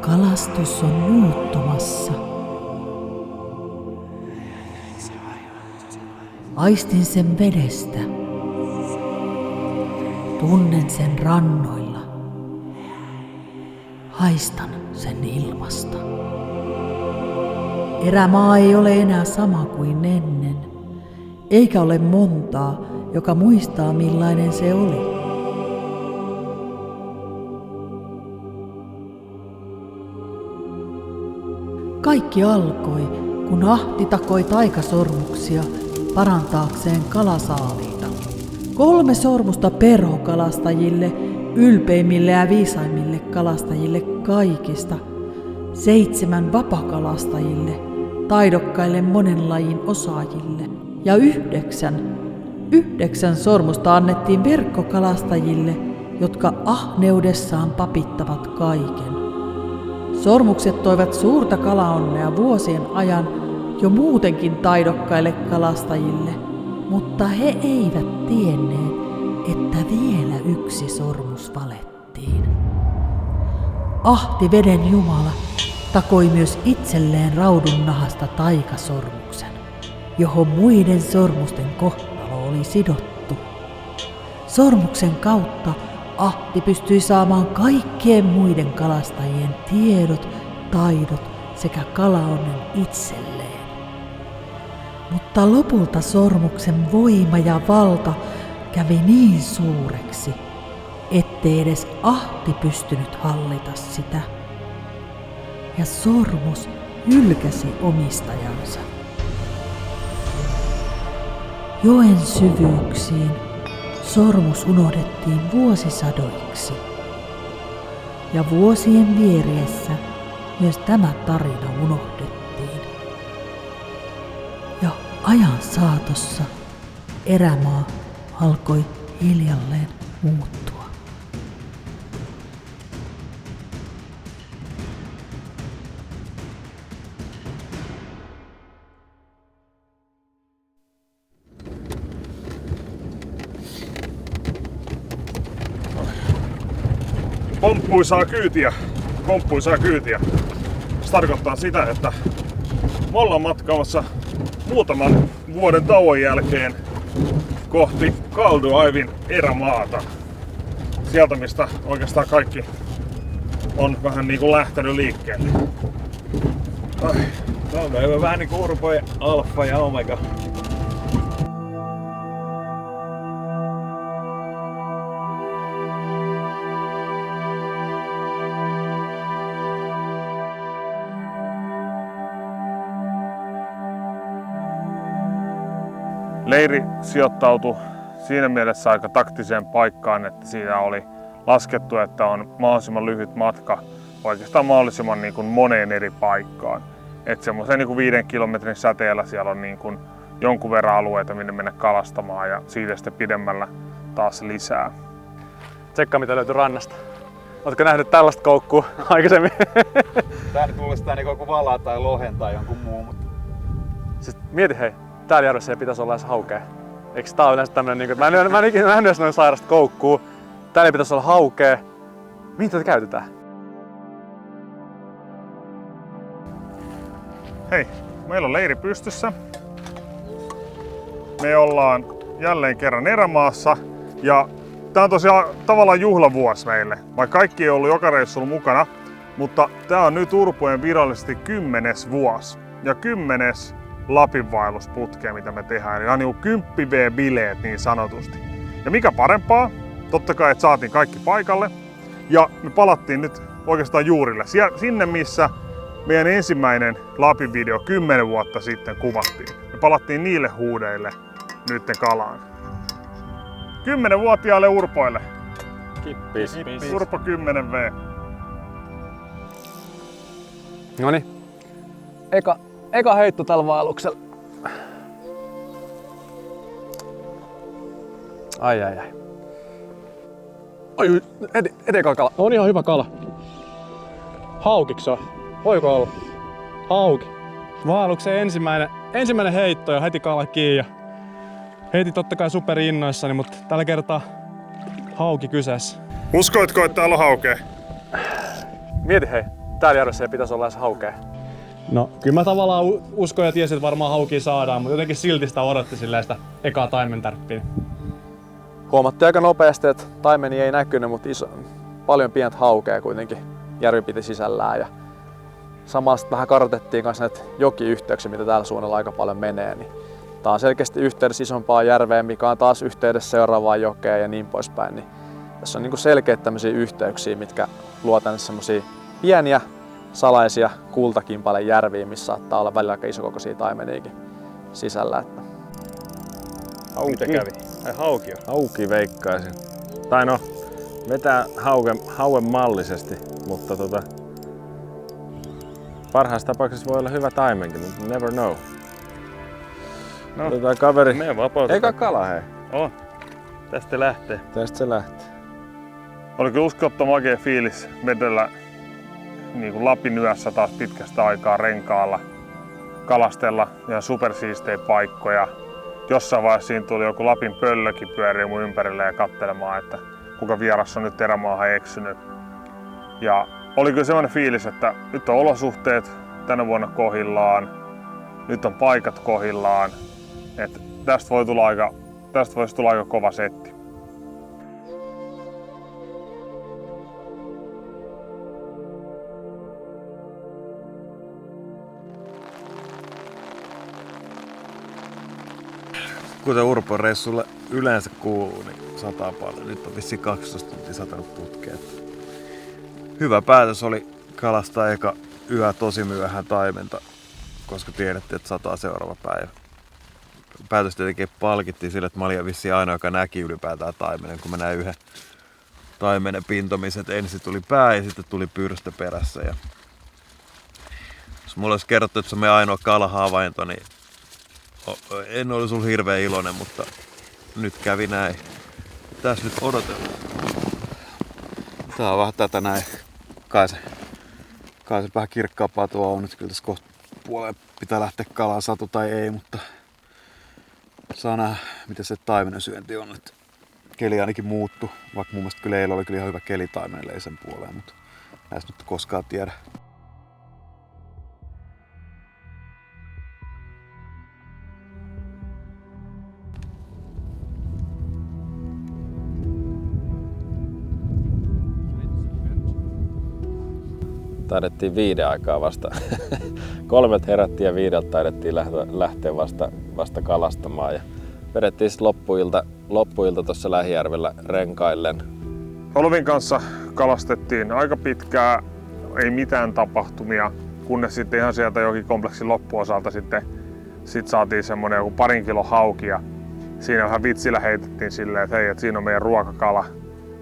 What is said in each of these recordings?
Kalastus on muuttumassa. Aistin sen vedestä. Tunnen sen rannoilla. Haistan sen ilmasta. Erämaa ei ole enää sama kuin ennen, eikä ole montaa, joka muistaa millainen se oli. Kaikki alkoi, kun Ahti takoi taikasormuksia parantaakseen kalasaaliita. 3 sormusta perhokalastajille, ylpeimmille ja viisaimmille kalastajille kaikista. 7 vapakalastajille, taidokkaille monen lajin osaajille. Ja 9 sormusta annettiin verkkokalastajille, jotka ahneudessaan papittavat kaiken. Sormukset toivat suurta kalaonnea vuosien ajan jo muutenkin taidokkaille kalastajille, mutta he eivät tienneet, että vielä yksi sormus valettiin. Ahti veden jumala takoi myös itselleen raudun nahasta taikasormuksen, johon muiden sormusten kohtalo oli sidottu. Sormuksen kautta Ahti pystyi saamaan kaikkien muiden kalastajien tiedot, taidot sekä kalaonnen itselleen. Mutta lopulta sormuksen voima ja valta kävi niin suureksi, ettei edes Ahti pystynyt hallita sitä. Ja sormus hylkäsi omistajansa. Joen syvyyksiin sormus unohdettiin vuosisadoiksi. Ja vuosien vieriessä myös tämä tarina unohdettiin. Ja ajan saatossa erämaa alkoi hiljalleen muuttua. Pomppuisaa kyytiä. Se tarkoittaa sitä, että me ollaan matkaamassa muutaman vuoden tauon jälkeen kohti Kalduyavin erämaata. Sieltä, mistä oikeastaan kaikki on vähän niin kuin lähtenyt liikkeelle. Tämä on vähän niin kuin Urpojen alfa ja omega. Leiri sijoittautui siinä mielessä aika taktiseen paikkaan, että siinä oli laskettu, että on mahdollisimman lyhyt matka oikeastaan mahdollisimman niin kuin moneen eri paikkaan. Että semmoisen niin kuin 5 kilometrin säteellä siellä on niin kuin jonkun verran alueita, minne mennä kalastamaan ja siitä sitten pidemmällä taas lisää. Tsekkaa mitä löytyy rannasta. Oletko nähnyt tällaista koukkua aikaisemmin? Tää nyt kuulostaa niin kuin valaa tai lohen tai jonkun muun. Mutta... Siis mieti hei, täällä järvessä ei pitäisi olla edes haukea. Eikö tää ole yleensä tämmönen niinku, mä en ikinä nähnyt edes noin sairasta koukkuu. Täällä ei pitäisi olla haukea. Mihin tätä käytetään? Hei, meillä on leiri pystyssä. Me ollaan jälleen kerran erämaassa ja tää on tosiaan tavallaan juhlavuosi meille. Vaikka kaikki ei ollut joka reissulla mukana, mutta tää on nyt Urpojen virallisesti 10. vuosi ja 10. Lapinvaellusputkea, mitä me tehdään. Eli on niinku 10 V-bileet niin sanotusti. Ja mikä parempaa, totta kai, että saatiin kaikki paikalle. Ja me palattiin nyt oikeastaan juurille. Sinne, missä meidän ensimmäinen Lapin video 10 vuotta sitten kuvattiin. Me palattiin niille huudeille nytten kalaan. 10-vuotiaille Urpoille. Kippis. Urpo 10V. Noniin. Eka heitto tällä vaelluksella. Ai. Ai, edekala kala. On ihan hyvä kala. Haukiks on? Voiko olla? Hauki. Vaelluksen ensimmäinen heitto ja heti kala kiinni. Heti totta kai superinnoissani, mutta tällä kertaa hauki kyseessä. Uskoitko, että täällä on haukea? Mieti hei, täällä järvessä ei pitäisi olla edes haukea. No, kyllä mä tavallaan uskoin ja tiesin, että varmaan haukia saadaan, mutta jotenkin silti sitä odotti sitä ekaa taimentärppiä. Huomattiin aika nopeasti, että taimeni ei näkynyt, mutta paljon pientä haukea kuitenkin järvi piti sisällään. Ja samalla vähän kartoitettiin kanssa näitä jokiyhteyksiä, mitä täällä suunnalla aika paljon menee. Niin tää on selkeästi yhteydessä isompaan järveen, mikä on taas yhteydessä seuraavaan jokeen ja niin poispäin. Niin tässä on niinku selkeitä tämmöisiä yhteyksiä, mitkä luo tänne semmosia pieniä salaisia kultakimpalejärviä, missä saattaa olla välillä aika isokokoisia taimeniakin sisällä. Että... Mitä kävi? Ai hauki on. Hauki veikkaisin. Tai no, vetää hauen mallisesti, mutta parhaassa tapauksessa voi olla hyvä taimenkin, mutta never know. No, kaveri. me vapautetaan. Eikä kala hei. Oh, tästä lähtee. Tästä se lähtee. Oli kyllä uskomaton makea fiilis vedellä niin kuin Lapin yössä taas pitkästä aikaa renkaalla, kalastella ihan supersiistejä paikkoja. Jossain vaiheessa siinä tuli joku Lapin pöllökin pyörii mun ympärille ja katselemaan, että kuka vieras on nyt erämaahan eksynyt. Ja oli kyllä semmoinen fiilis, että nyt on olosuhteet tänä vuonna kohillaan, nyt on paikat kohillaan, että tästä voisi tulla aika kova setti. Kuten Urpon reissulle yleensä kuuluu, niin sataa paljon. Nyt on vissiin 12 tuntia satanut putkeen. Hyvä päätös oli kalastaa eka yö tosi myöhään taimenta, koska tiedettiin, että sataa seuraava päivä. Päätös tietenkin palkittiin sille, että mä olin vissiin ainoa, joka näki ylipäätään taimenen, kun mä näin yhden taimenen pintomisen. Ensin tuli pää ja sitten tuli pyrstö perässä. Ja jos mulla olisi kerrottu, että se on meidän ainoa kalahavainto, niin en olisi ollut hirveän iloinen, mutta nyt kävi näin. Tässä nyt odotellaan. Tää on vähän tätä näin. Kai se vähän kirkkaampaa tuo on nyt. Kyllä tässä kohta puoleen pitää lähteä kalaan, satu tai ei, mutta saa nähdä, miten se taimenen syönti on. Nyt keli ainakin muuttu, vaikka mun mielestä kyllä eilen oli kyllä ihan hyvä keli taimenelle, ei sen puoleen, mutta näistä nyt koskaan tiedä. Taidettiin 5 aikaa vasta. 3 herättiin ja 5 taidettiin lähteä vasta kalastamaan. Ja vedettiin sitten loppuilta tuossa Lähijärvellä renkaillen. Olvin kanssa kalastettiin aika pitkään, ei mitään tapahtumia, kunnes sitten ihan sieltä jokikompleksin loppuosalta sitten saatiin semmonen joku 2 kilon hauki ja siinä vähän vitsillä heitettiin silleen, että hei, että siinä on meidän ruokakala.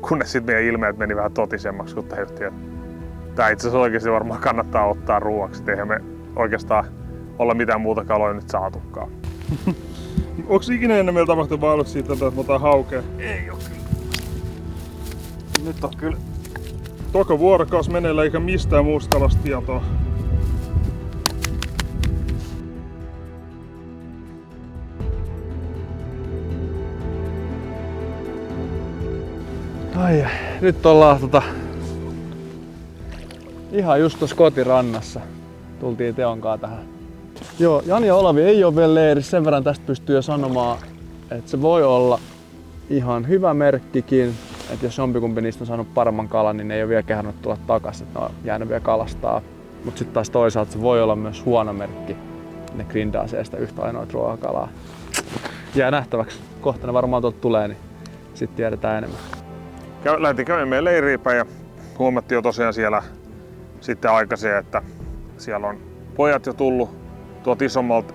Kunnes sitten meidän ilmeet meni vähän totisemmaksi, kun tajuttiin, että tää itse asiassa oikeasti varmaan kannattaa ottaa ruoaksi, eihän me oikeastaan olla mitään muuta kaloja nyt saatukaan. Onko ikinä ennen meillä tapahtunut vaellus siitä, että me otetaan haukea? Ei oo kyllä. Nyt on kyllä. Toka vuorokaus meneillä eikä mistään muusta kalasta tietoa. Ai, nyt ollaan ihan just tuossa kotirannassa. Tultiin Teonkaan tähän. Joo, Jani ja Olavi ei ole vielä leirissä. Sen verran tästä pystyy jo sanomaan, että se voi olla ihan hyvä merkkikin. Että jos jompikumpi niistä on saanut paremman kalan, niin ne ei ole vielä kehdannut tulla takaisin. Ne on jäänyt vielä kalastaa. Mutta sitten taas toisaalta se voi olla myös huono merkki. Ne grindaa sitä yhtä ainoa ruokakalaa. Jää nähtäväksi. Kohta ne varmaan tuolta tulee, niin sitten tiedetään enemmän. Lähdettiin käymään meidän leiriin päin ja huomattiin jo tosiaan siellä sitten aikaisin, että siellä on pojat jo tullut tuolta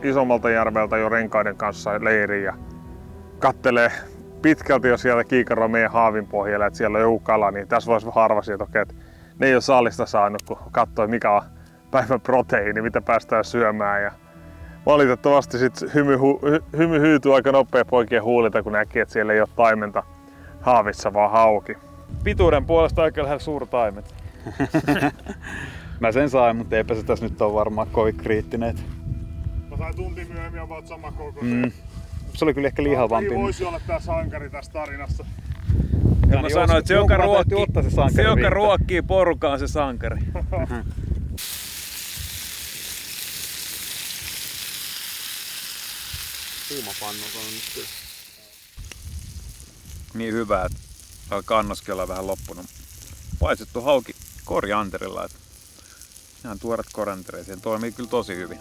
isommalta järveltä jo renkaiden kanssa leiriin ja kattelee pitkälti jo sieltä kiikaroa meidän haavin pohjalla, että siellä on joku kala, niin tässä voisi vähän arvasi, että okei, että ne ei ole saalista saanut, kun katsoi mikä on päivän proteiini, mitä päästään syömään. Ja valitettavasti sitten hymy hyytyi aika nopea poikien huulilta, kun näki, että siellä ei ole taimenta haavissa, vaan hauki. Pituuden puolesta aika lähellä suurtaimet. Mä sen sain, mutta eipä se tässä nyt ole varmaan kovin kriittinen. Mä sain tunti myöhemmin about sama kokoinen. Se oli kyllä ehkä lihavampi. Ei voisi olla tää sankari tässä tarinassa. Ja mä sanoin, että se joka ruokkii porukaa on se sankari. Kuumapannut on nyt kyllä. Niin hyvä, että kannoskin on vähän loppunut. Paistettu hauki korianterilla, että ihan tuoret koriantereet, siihen toimii kyllä tosi hyvin.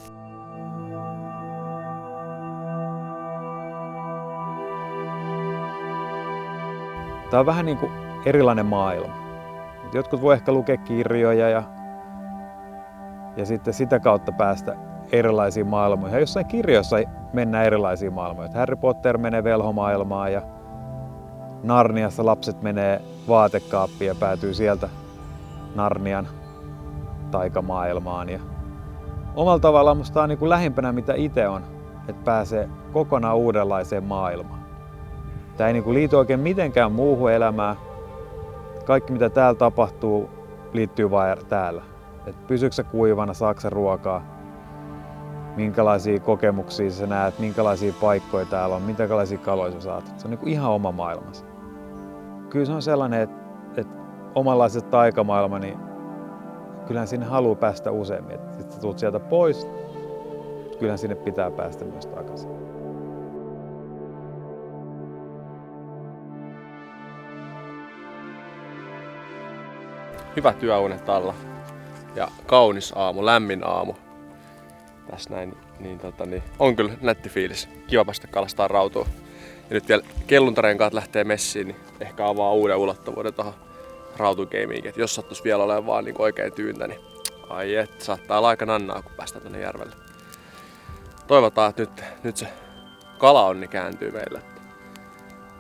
Tää on vähän niin kuin erilainen maailma. Jotkut voi ehkä lukea kirjoja ja sitten sitä kautta päästä erilaisiin maailmoihin. Ja jossain kirjoissa mennään erilaisiin maailmoihin. Harry Potter menee velhomaailmaan ja Narniassa lapset menee vaatekaappiin ja päätyy sieltä Narnian taikamaailmaan. Ja omalla tavallaan musta on niin kuin lähimpänä mitä itse on, että pääsee kokonaan uudenlaiseen maailmaan. Tämä ei niin kuin liity oikein mitenkään muuhun elämään. Kaikki mitä täällä tapahtuu liittyy vain täällä. Et pysyksä kuivana, saaksa ruokaa, minkälaisia kokemuksia sä näet, minkälaisia paikkoja täällä on, minkälaisia kaloja sä saat. Se on niin kuin ihan oma maailmassa. Kyllä se on sellainen, että omanlaisessa taikamaailma, niin kyllähän sinne haluaa päästä useammin. Sitten sä tulet sieltä pois, kyllähän sinne pitää päästä myös takaisin. Hyvät yöunet alla ja kaunis aamu, lämmin aamu. Tässä näin, niin on kyllä nätti fiilis. Kiva päästä kalastaa rautua. Ja nyt vielä kelluntarenkaat lähtee messiin, niin ehkä avaa uuden ulottuvuuden tuohon rautugeimiinkin. Et jos sattuisi vielä olemaan vaan niin oikein tyyntä, niin ai et, saattaa olla aika nannaa, kun päästään tuonne järvelle. Toivotaan, että nyt se kalaonni kääntyy meille.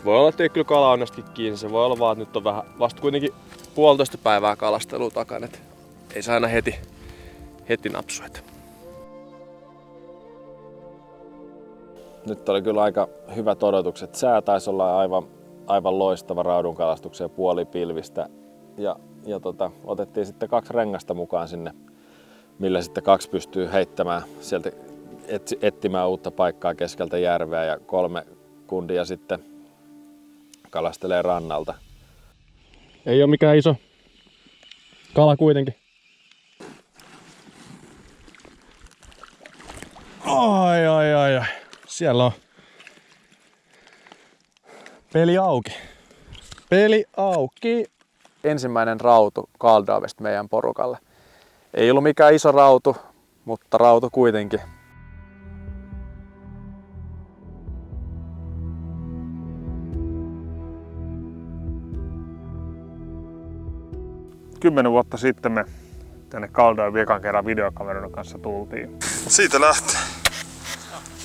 Voi olla, että ei kyllä kalaonnastakin kiinni. Se voi olla vaan, että nyt on vähän vasta kuitenkin 1,5 päivää kalastelua takana. Et ei saa aina heti napsua. Nyt oli kyllä aika hyvät odotukset. Sää taisi olla aivan loistava raudunkalastukseen puolipilvistä. Ja otettiin sitten 2 rengasta mukaan sinne, millä sitten 2 pystyy heittämään sieltä etsimään uutta paikkaa keskeltä järveä ja 3 kundia sitten kalastelee rannalta. Ei ole mikään iso kala kuitenkin. Ai. Siellä on peli auki. Peli auki. Ensimmäinen rautu Kaldavesta meidän porukalle. Ei ollut mikään iso rautu, mutta rautu kuitenkin. Kymmenen vuotta sitten me tänne Kaldaan ekan kerran videokameran kanssa tultiin. Siitä lähtee.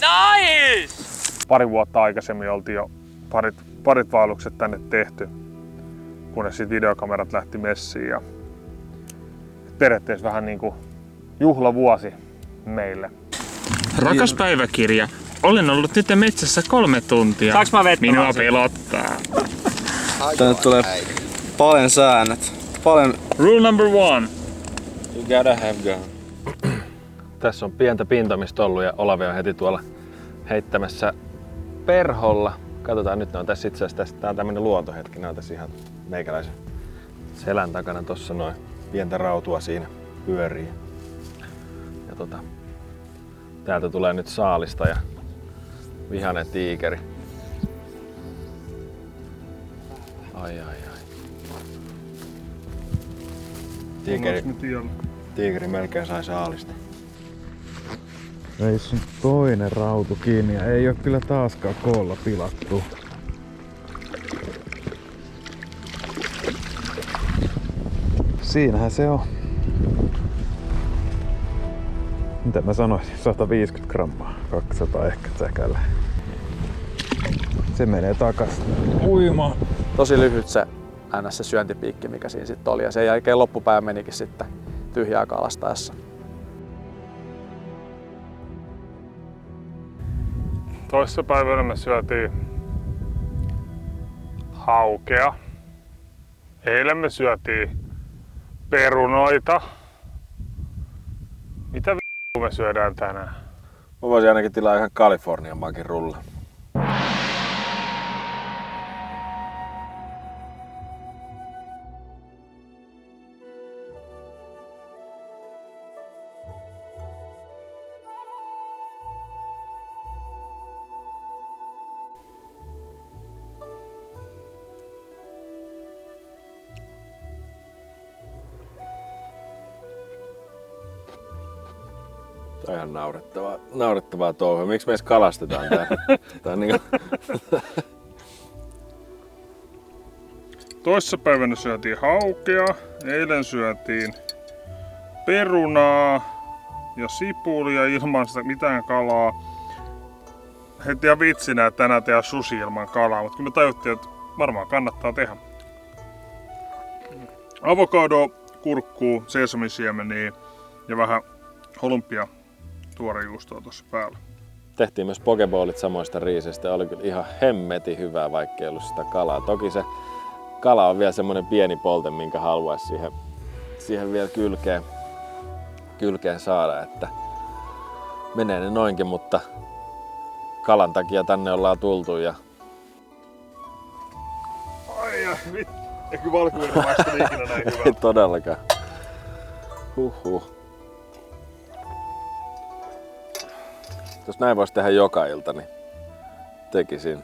Nice! Pari vuotta aikaisemmin oltiin jo parit vaellukset tänne tehty, kunnes sitten videokamerat lähti messiin. Ja periaatteessa vähän niinku juhlavuosi meille. Rakas päiväkirja, olen ollut nyt metsässä 3 tuntia. Saanko mä vettä? Minua pelottaa. Tänne tulee paljon säännöt. Paljon. Rule number 1. You gotta have gun. Tässä on pientä pintamista ollut ja Olavi on heti tuolla heittämässä perholla. Katsotaan, nyt ne on tässä itse asiassa, tää on tämmönen luontohetki, ne on tässä ihan meikäläisen selän takana tossa noin. Pientä rautua siinä pyörii. Ja täältä tulee nyt saalista ja vihainen tiikeri. Ai. Tiikeri melkein sai saalista. Reissun toinen rautu kiinni ja ei oo kyllä taaskaan koolla pilattu. Siinähän se on. Mitä mä sanoisin? 150 grammaa. 200 ehkä säkällä. Se menee takas uimaan. Tosi lyhyt se se syöntipiikki, mikä siinä sitten oli. Ja sen jälkeen loppupäivä menikin sitten tyhjää kalastaessa. Toissa päivänä me syötiin haukea. Eilen me syötiin perunoita. Mitä me syödään tänään? Mä voisin ainakin tilaa ihan Kalifornian makin rulla. on ihan naurettavaa touhua. Miksi me edes kalastetaan tää? Tää on niinku... Toissapäivänä syötiin haukea, eilen syötiin perunaa ja sipulia ilman sitä mitään kalaa. Heti ihan vitsinä, että tänään tehdään sushi ilman kalaa, mutta kyllä me tajuttiin, että varmaan kannattaa tehdä. Avokado, kurkkuu, sesamisiemeniä ja vähän holumpia tuorejuustoa tuossa päällä. Tehtiin myös pokeballit samoista riisistä. Oli kyllä ihan hemmetin hyvää, vaikka ei ollut sitä kalaa. Toki se kala on vielä semmonen pieni polte, minkä haluaisi siihen vielä kylkeen saada. Että menee ne noinkin, mutta kalan takia tänne ollaan tultu. Ja... Ai vittu. Eikö valkuinen maistunut ikinä näin hyvältä? Ei todellakaan. Jos näin voisi tehdä joka ilta, niin tekisin.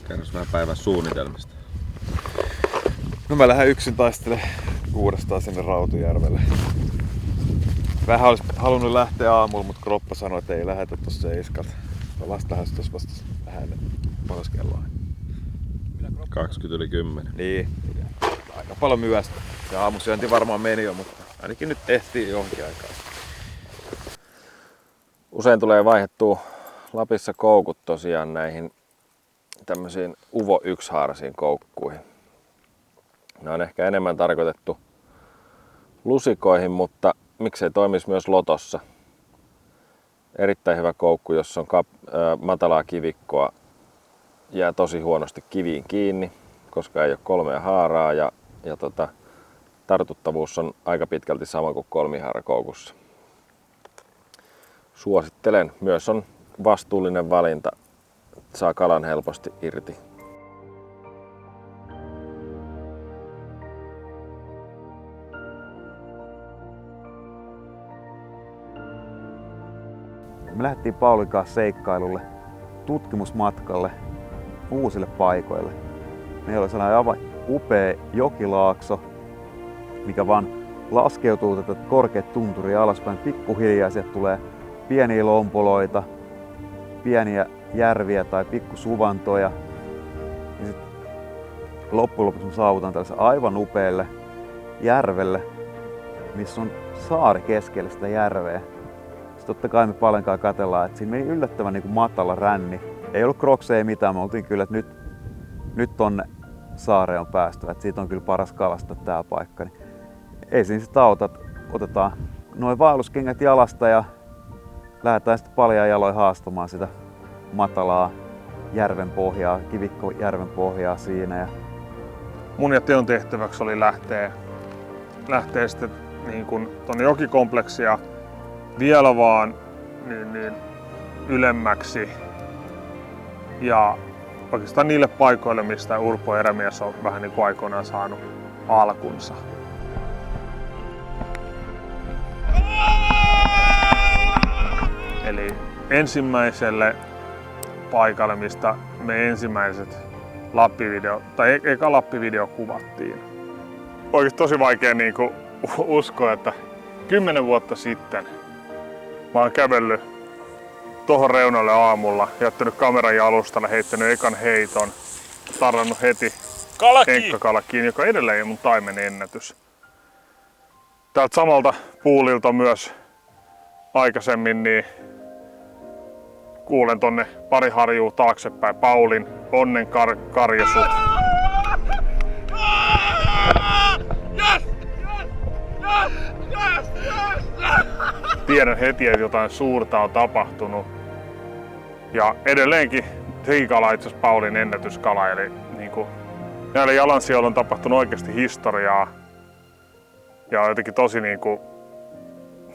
Kerros vähän päivän suunnitelmista. No mä lähden yksin taistelemaan uudestaan sinne Rautujärvelle. Vähän olisi halunnut lähteä aamulla, mutta kroppa sanoi, että ei lähetä tossa seiskalta. Vasta lähes tossa vasta vähän mones kelloa. 20:10. Niin. Aika paljon myöhäistä. Se aamusyönti varmaan meni jo, mutta ainakin nyt ehtii johonkin aikaan. Usein tulee vaihdettua Lapissa koukut tosiaan näihin tämmöisiin Uvo 1-haarasiin koukkuihin. Ne on ehkä enemmän tarkoitettu lusikoihin, mutta miksei toimisi myös lotossa. Erittäin hyvä koukku, jossa on matalaa kivikkoa, jää tosi huonosti kiviin kiinni, koska ei ole 3 haaraa ja tartuttavuus on aika pitkälti sama kuin kolmihaarakoukussa. Suosittelen. Myös on vastuullinen valinta. Saa kalan helposti irti. Me lähdettiin Paulin kanssa seikkailulle, tutkimusmatkalle, uusille paikoille. Meillä oli sellainen aivan upea jokilaakso, mikä vaan laskeutuu tätä korkeat tunturia alaspäin. Pikkuhiljaa sieltä tulee pieniä lompoloita, pieniä järviä tai pikkusuvantoja. Ja sitten loppujen lopuksi me saavutaan tällaisen aivan upealle järvelle, missä on saari keskellä sitä järveä. Sitten totta kai me paljonkaan katsellaan, että siinä meni yllättävän niin kuin matala ränni. Ei ollut krokseja ei mitään, me oltiin kyllä, että nyt tonne saareen on päästy, että siitä on kyllä paras kalastaa tää paikka. Niin ei siinä sitä auta, otetaan noin vaelluskengät jalasta ja lähdetään sitten paljain jaloin haastamaan sitä matalaa järven pohjaa, kivikkojärven pohjaa siinä. Ja mun ja Teon tehtäväksi oli lähteä sitten niin kuin tonne jokikompleksia vielä vaan niin ylemmäksi ja oikeastaan niille paikoille, mistä Urpo Erämies on vähän niin kuin aikoinaan saanut alkunsa. Eli ensimmäiselle paikalle, mistä me ensimmäiset eka Lappi-video kuvattiin. Oikeasti tosi vaikea niin kuin uskoa, että 10 vuotta sitten mä oon kävellyt tohon reunalle aamulla, jättänyt kameran jalustalle, heittänyt ekan heiton, tarrannut heti enkkakala kiinni, joka edelleen ei mun taimen ennätys. Täältä samalta puulilta myös aikaisemmin niin kuulen tonne pari harjua taaksepäin Paulin onnen karjesut. Tiedän heti, että jotain suurta on tapahtunut. Ja edelleenkin trikala itse asiassa Paulin ennätyskala. Eli niinku, näillä jalansijoilla on tapahtunut oikeasti historiaa. Ja jotenkin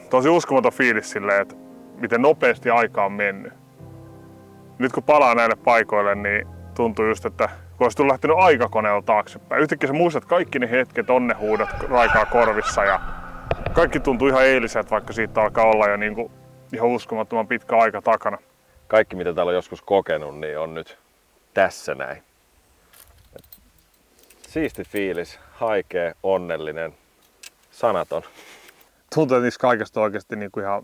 tosi uskomaton fiilis silleen, että miten nopeasti aika on mennyt. Nyt kun palaa näille paikoille, niin tuntuu just, että kun olisit lähtenyt aikakoneella taaksepäin. Yhtäkkiä sä muistat kaikki ne hetket, onnenhuudot raikaa korvissa ja kaikki tuntuu ihan eiliseltä, vaikka siitä alkaa olla jo niinku ihan uskomattoman pitkä aika takana. Kaikki mitä täällä on joskus kokenut, niin on nyt tässä näin. Siisti fiilis, haikea, onnellinen, sanaton. Tuntuu, että niissä kaikesta oikeasti niinku ihan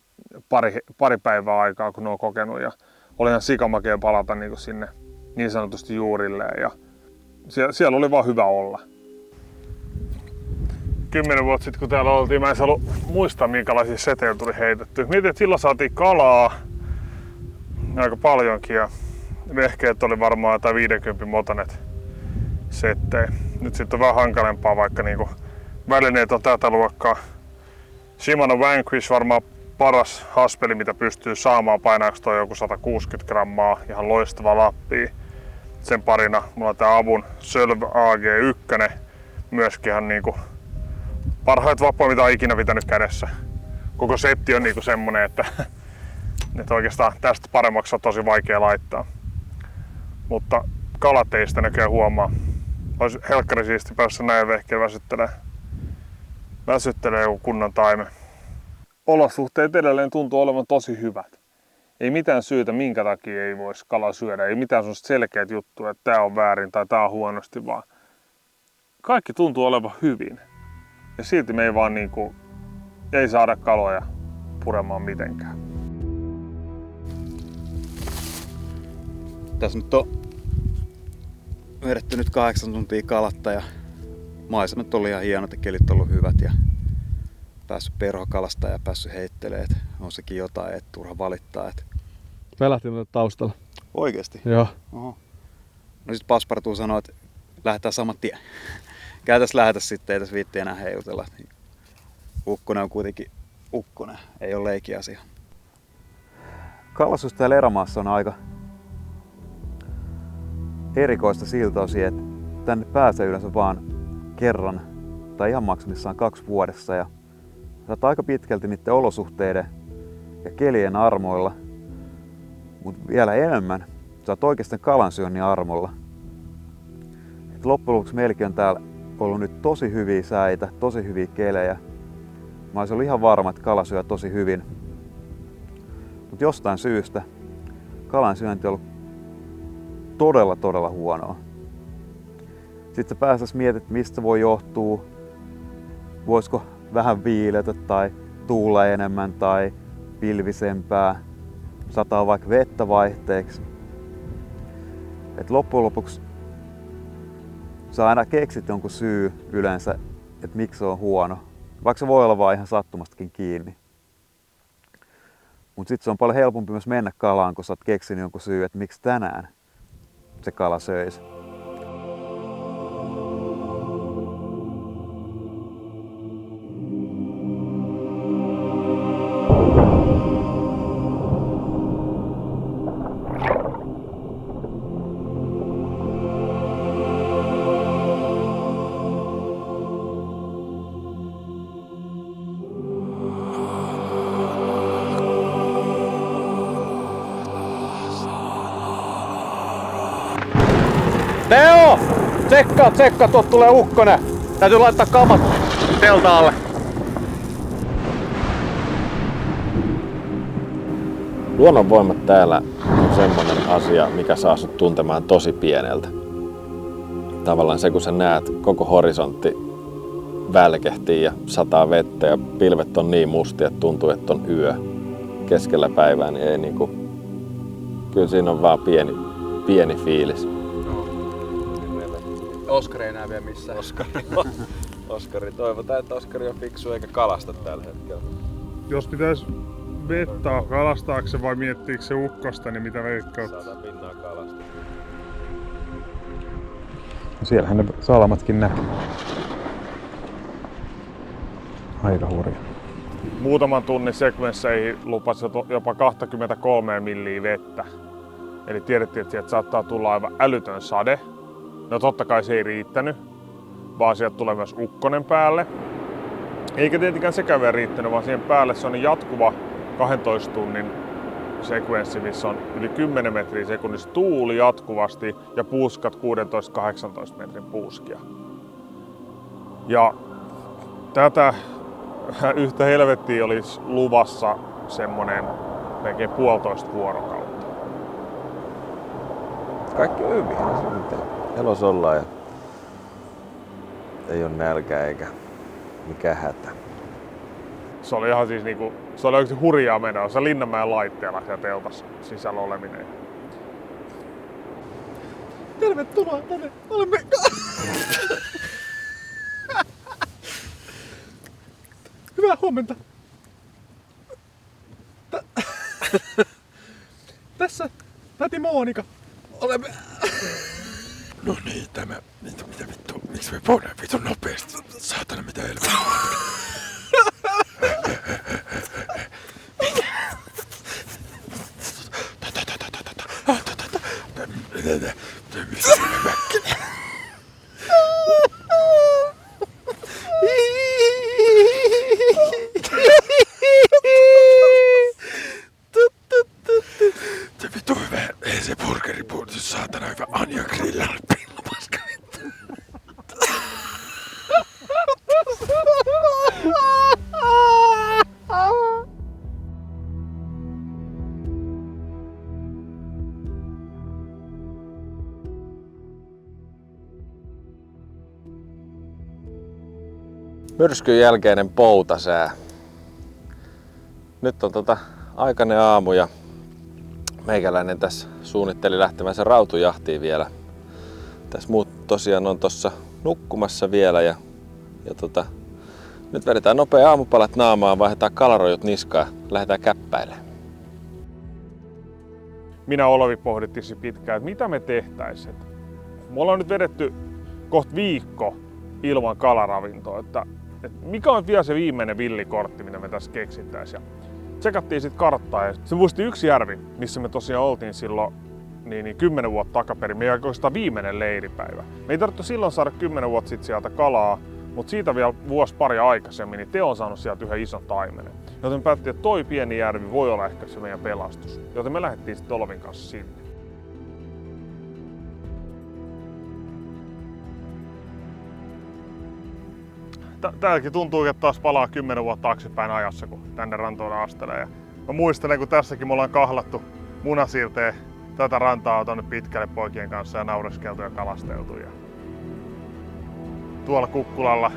pari päivää aikaa, kun ne on kokenut. Ja oli ihan sikamakea palata niinku sinne niin sanotusti juurilleen. Ja siellä oli vaan hyvä olla. 10 vuotta sitten kun täällä oltiin, mä en halua muistaa minkälaisia setejä tuli heitetty. Mietin, että silloin saatiin kalaa aika paljonkin ja vehkeet oli varmaan jotain 50 motanet settejä. Nyt sitten on vähän hankalempaa, vaikka niinku välineet on tätä luokkaa. Shimano Vanquish varmaan paras haspeli mitä pystyy saamaan, painaako toi joku 160 grammaa, ihan loistava lappi. Sen parina mulla on tää Abun Sölv AG1, myöskin ihan niinku parhaita vappoja mitä on ikinä pitänyt kädessä. Koko setti on niinku semmonen, että oikeastaan tästä paremmaksi on tosi vaikea laittaa. Mutta kalat ei sitä näköjään huomaa. Olisi helkkari siisti päässä näin vehkeen väsyttelee joku kunnon taimen. Olosuhteet edelleen tuntuu olevan tosi hyvät. Ei mitään syytä, minkä takia ei voisi kala syödä. Ei mitään sellaista selkeät juttuja, että tää on väärin tai tää on huonosti, vaan kaikki tuntuu olevan hyvin. Ja silti me ei vaan niinku, ei saada kaloja puremaan mitenkään. Tässä nyt on vedetty nyt 8 tuntia kalatta ja maisemat oli ihan hienot ja kelit on ollut hyvät ja päässyt perhokalasta ja päässyt heittelemään. On sekin jotain, että turha valittaa. Välähti muuten taustalla. Oikeesti? Joo. Oho. No sit Passepartout sanoi, että lähdetään saman tien. Käytäs lähetä sitten, ei tässä viitti enää heilutella. Ukkonen on kuitenkin ukkonen, ei ole leikiasia. Kalastus täällä erämaassa on aika erikoista siltä osin, että tänne pääsee yleensä vaan kerran tai ihan maksimissaan 2 vuodessa. Ja sä oot aika pitkälti niiden olosuhteiden ja kelien armoilla, mutta vielä enemmän sä oot oikeastaan kalansyönnin armolla. Et loppujen lopuksi meilläkin on täällä ollut nyt tosi hyviä säitä, tosi hyviä kelejä. Mä olisin ollut ihan varma, että kala syö tosi hyvin. Mutta jostain syystä kalansyönti on ollut todella huonoa. Sitten sä päästäis mietit, mistä se voi johtua. Voisiko vähän viiletä tai tuulla enemmän tai pilvisempää. Sataa vaikka vettä vaihteeksi. Et loppujen lopuksi sä aina keksit jonkun syy yleensä, että miksi se on huono. Vaikka se voi olla vaan ihan sattumastakin kiinni. Mut sit se on paljon helpompi myös mennä kalaan, kun sä oot keksinyt jonkun syy, että miksi tänään se kala söisi. Teo! Tsekkaa, tuot tulee ukkonen. Täytyy laittaa kamat teltaalle. Luonnonvoimat täällä on semmoinen asia, mikä saa sut tuntemaan tosi pieneltä. Tavallaan se, kun sä näet koko horisontti välkehtii ja sataa vettä ja pilvet on niin mustia, että tuntuu, että on yö keskellä päivää, niin ei niinku... Kyllä siinä on vaan pieni fiilis. Oskari ei näe vielä missään. Oskari, toivotaan, että Oskari on fiksu eikä kalasta tällä hetkellä. Jos pitäisi vettaa kalastaakse vai miettiikö se ukkosta, niin mitä veikkaat? 100 pinnaa kalasta. Siellähän ne salamatkin näkyy. Aika hurja. Muutaman tunnin sekvensseihin lupasi jopa 23 milliä vettä. Eli tiedettiin, että sieltä saattaa tulla aivan älytön sade. No totta kai se ei riittänyt, vaan sieltä tulee myös ukkonen päälle. Eikä tietenkään sekään vielä riittänyt, vaan siihen päälle se on jatkuva 12 tunnin sekvenssi, missä on yli 10 metriä sekunnissa tuuli jatkuvasti ja puuskat 16-18 metrin puuskia. Ja tätä yhtä helvettiä olisi luvassa semmonen melkein 1,5 vuorokautta. Kaikki on hyvin. Elos ollaan ja ei ole nälkä eikä mikään hätä. Se oli ihan siis niinku, se oli oikeesti hurjaa mennä. Se Linnanmäen laitteella siellä teltassa sisällä oleminen. Tervetuloa tänne. Olemme... Hyvää huomenta. Tässä täti Monika. Olemme... No niin, mitä vittu, miksi me pohdaan vittu nopeasti? Saatana, mitä helvettiä. Se vittu hyvä, ei se burgeripuoli, saatana hyvä Anja grillalla pinnupaska vittu. Myrskyn jälkeinen poutasää. Nyt on aikainen aamu ja meikäläinen tässä suunnitteli lähtevänsä rautujahtiin vielä. Tässä muut tosiaan on tossa nukkumassa vielä ja nyt vedetään nopea aamupalat naamaan, vaihdetaan kalarojut niskaan ja lähdetään käppäilemään. Minä Olavi pohdittiin pitkään, että mitä me tehtäisiin. Me ollaan nyt vedetty kohta viikko ilman kalaravintoa, että mikä on vielä se viimeinen villikortti, mitä me tässä keksittäisiin. Tsekattiin sitten karttaa ja se muisti yksi järvi, missä me tosiaan oltiin silloin 10 vuotta takaperin. Meidän oikeastaan viimeinen leiripäivä. Me ei tarvittu silloin saada 10 vuotta sitten sieltä kalaa, mutta siitä vielä pari aikaisemmin, niin Teo on saanut sieltä yhden ison taimenen. Joten me päättiin, että toi pieni järvi voi olla ehkä se meidän pelastus. Joten me lähdettiin sitten Olavin kanssa sinne. Täälläkin tuntuu, että taas palaa 10 vuotta taaksepäin ajassa, kun tänne rantoon astelee. Ja mä muistelen, kun tässäkin me ollaan kahlattu munasiirteen tätä rantaa tonne pitkälle poikien kanssa ja naureskeltu ja kalasteltu. Ja tuolla Kukkulalla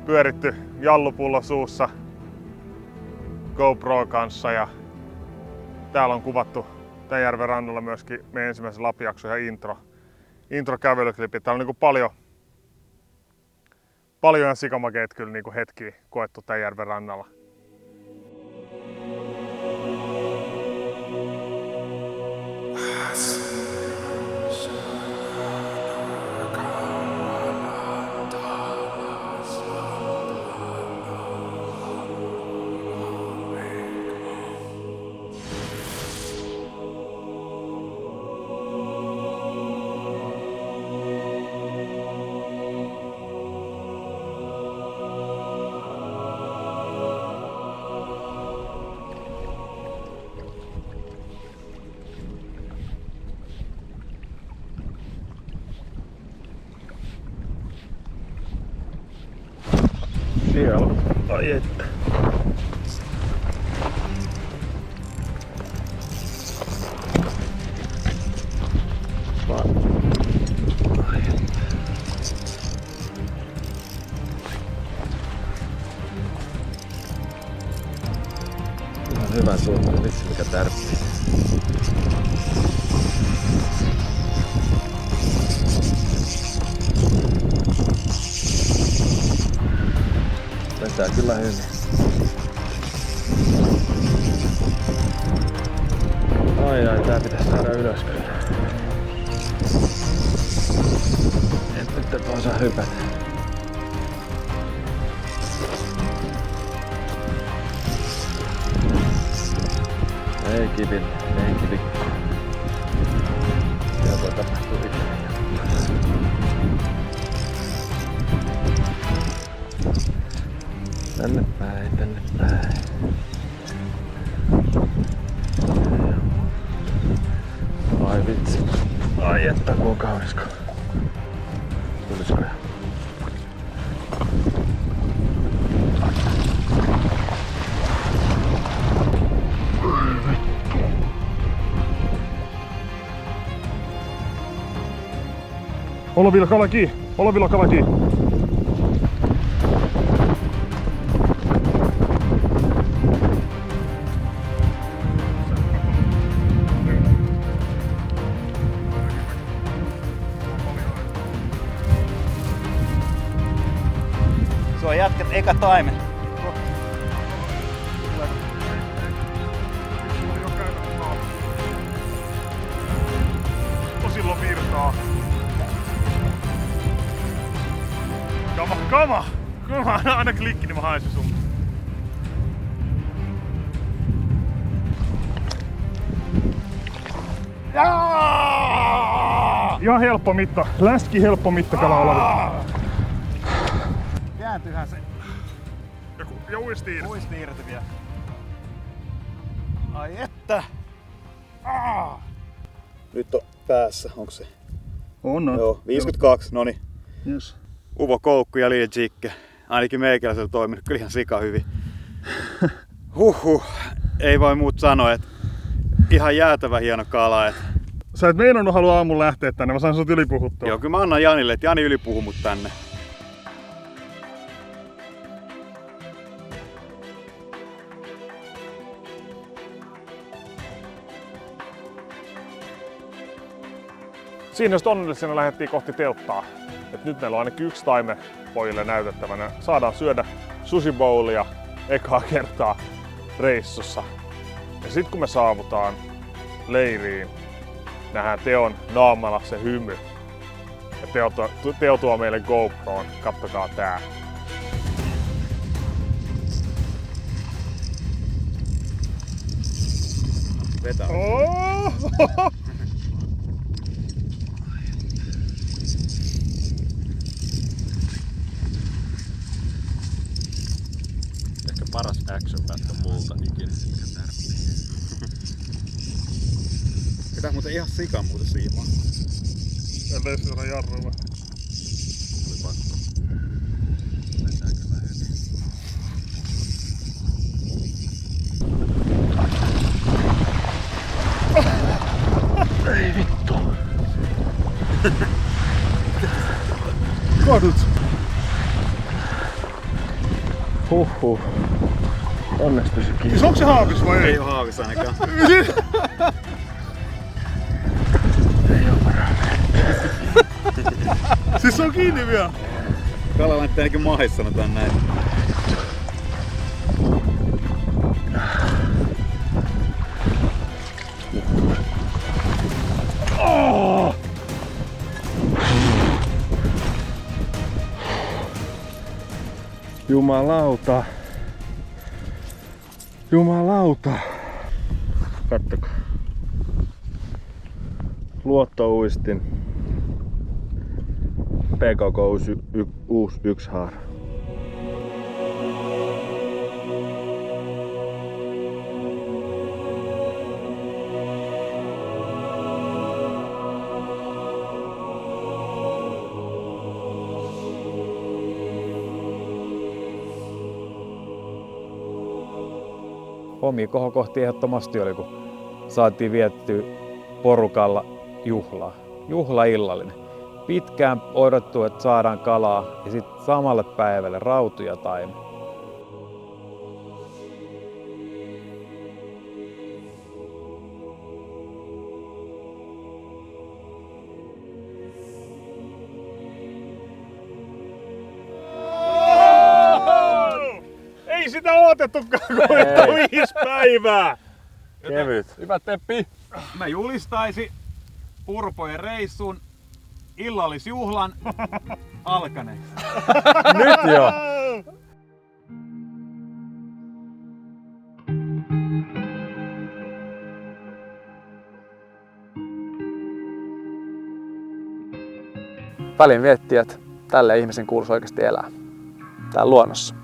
pyöritty jallupullo suussa GoPro kanssa ja täällä on kuvattu tämän järven rannalla myöskin meidän ensimmäisen Lapin-jakson ja intro kävelyklipi. Täällä on niinku paljon sikamakeet kyllä niinku hetkiä koettu tämän järven rannalla. Siellä. Ai että. Ihan hyvä suunta, vitsi mikä tärppii. Vetää kyllä hyvin. Ai, tää pitäis saada ylös kyllä. Nyt et osaa hypätä. Ei kivi. Siellä voi tapahtua ikinä. Tänne päin. Ai vitsi. Ai että kun on kaunis kala. Tulisiko jo? Olovilla kala kiinni. Olovilla kala kiinni. Se on jätkät eka taimen. Silloin virtaa. Kama! Kun mä aina klikki, niin mä haen se sun. Ihan helppo mitta. Läski helppo mitta kala Olavilla. Kääntyyhän se. Ja uisti irti. Uisti irti vielä. Ai että! Nyt on päässä, onko se? On. Joo, 52, noni. Yes. Uvo Koukku ja Liia Jikke. Ainakin meikäläisellä toiminut kyllä ihan sika hyvin. Ei voi muut sanoa, että ihan jäätävä hieno kala. Sä et meinannut halua aamulla lähteä tänne, mä sain sut ylipuhuttua. Joo, kyllä mä annan Janille, että Jani ylipuhuu mut tänne. Siinä just onnellisena lähdettiin kohti telttaa. Et nyt meillä on ainakin yksi taime pojille näytettävänä. Saadaan syödä sushi bowlia ekaa kertaa reissussa. Ja sit kun me saavutaan leiriin, nähdään Teon naamalla se hymy. Ja Teo tuo meille GoProon. Kattokaa tää. Vetää. Ehkä paras action-pätkä multa ikinä. Pitää muuten ihan sikan muuten siimaa. Ellei se ole jarrua. Oli pakko. Mennäänkö lähemmin? Ei vittu. Kadut. Huhhuh. Onneksi pysy kiinni. Siis onko se haavis vai ei? Ei oo haavis ainakaan. Ei oo varaa. Siis se on kiinni vielä. Kala näyttää ainakin mahis, sanotaan näin. Oh! Jumalauta. Jumalauta. Kattokaa. Luottouistin. PKK uusi 1 haara. Omia kohokohtia ehdottomasti oli, kun saatiin viettyä porukalla juhlaa. Juhlaillallinen. Pitkään odottu, että saadaan kalaa ja sitten samalle päivälle rautu ja taimi. Ei sitä odotettukaan kuin 5 päivää! Kevyt. Hyvä Teppi! Mä julistaisin Urpojen reissun illallisjuhlan alkaneeksi. Nyt jo! Välin miettiä, että tälle ihmisen kuuluisi oikeasti elää. Täällä luonnossa.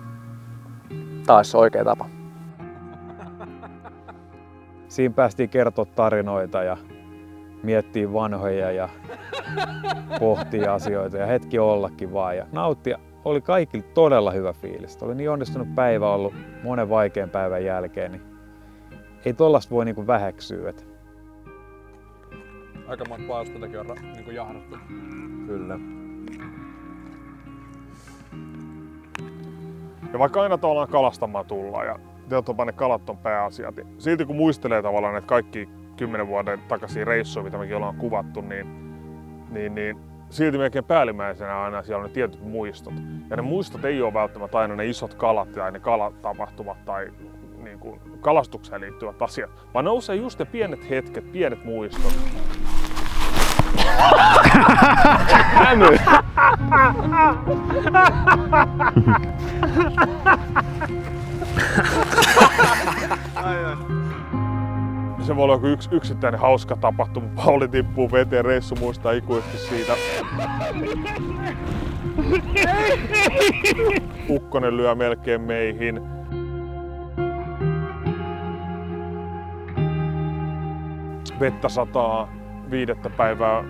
Tää olisi se oikea tapa. Siinä päästiin kertoa tarinoita ja miettiä vanhoja ja pohtia asioita ja hetki ollakin vaan ja nauttia. Oli kaikille todella hyvä fiilis. Oli niin onnistunut päivä ollut monen vaikean päivän jälkeen, niin ei tollasta voi niinku väheksyä. Aika monta paalustakin on niinku jahdattu. Kyllä. Ja vaikka aina tavallaan kalastamaan tullaan ja tietysti ne kalat on pääasiat, niin silti kun muistelee tavallaan että kaikki 10 vuoden takaisin reissuja, mitä mekin ollaan kuvattu, niin silti melkein päällimmäisenä aina siellä on ne tietyt muistot. Ja ne muistot ei ole välttämättä aina ne isot kalat tai ne kalatapahtumat tai niin kuin kalastukseen liittyvät asiat, vaan ne usein just ne pienet hetket, pienet muistot. Se voi olla joku yksittäinen hauska tapahtuma. Pauli tippuu veteen, reissu muistaa ikuisesti siitä. Ukkonen lyö melkein meihin. Vettä sataa 5. päivää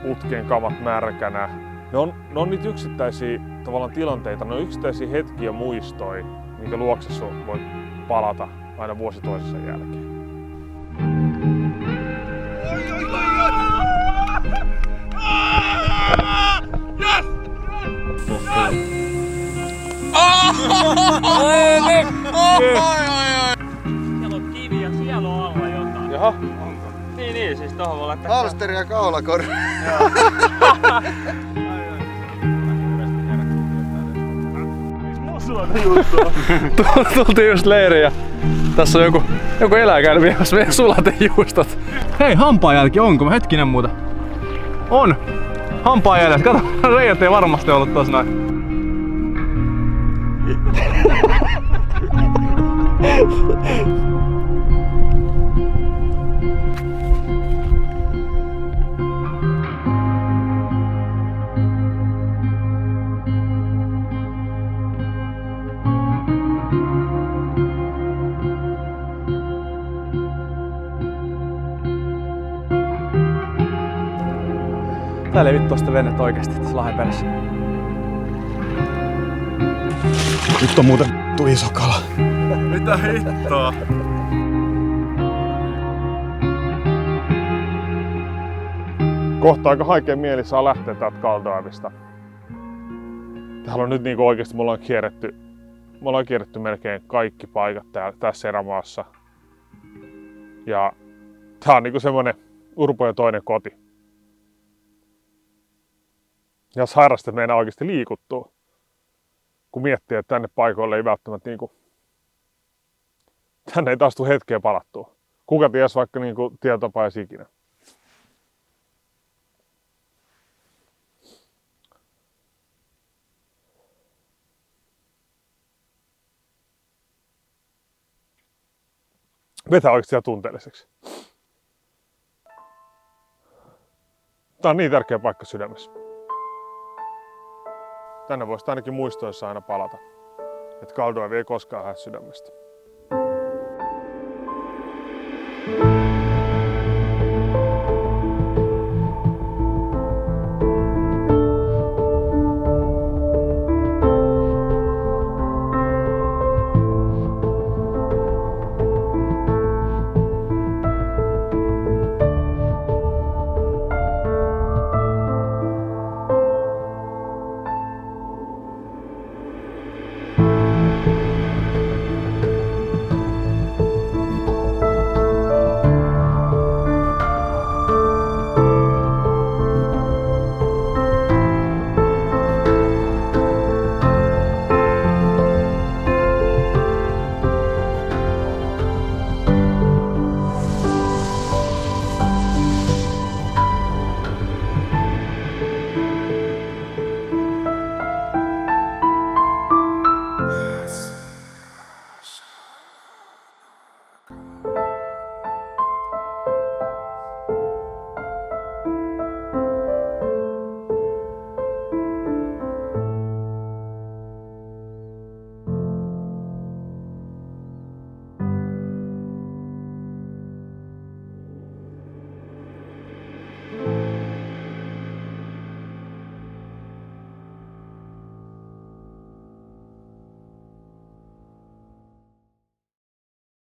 putkeen, kamat märkänä. Ne on niitä yksittäisiä tavallaan tilanteita, ne on yksittäisiä hetkiä ja muistoja, minkä luokse sun voi palata aina vuosi toisensa jälkeen. Siellä on kivi ja siellä on alla jotain. Jaha. Niin, siis tohon voi laittaa. Halsteri ja kaulakorri. Tultiin just leiriin ja tässä on joku eläinkäinen viemässä meidän sulatejuustot. Hei, hampaajälki onko? Hetkinen muuta. On! Hampaajäljet. Kato, reijät ei varmasti ollut tossa noin. Täällä ei vittu tosta venettä oikeesti tässä Lahden perässä. Nyt on muuten iso kala. Mitä hittoa? Kohta aika haikea mieli saa lähteä täältä Kaldivesta. Täällä on nyt niinku oikeesti me ollaan kierretty melkein kaikki paikat tässä erämaassa. Ja tää on niinku semmonen Urpojen toinen koti. Ja sairasta meinaa oikeesti liikuttua. Kun miettii, että tänne paikoille ei välttämättä niinku... Tänne ei taas tule hetkeä palattua. Kuka ties vaikka niinku tietotapa edes ikinä. Vetää oikeesti ihan tunteelliseksi. Tää on niin tärkeä paikka sydämessä. Tänne voisi ainakin muistoissa aina palata, että Kaldivia ei koskaan häät sydämestä.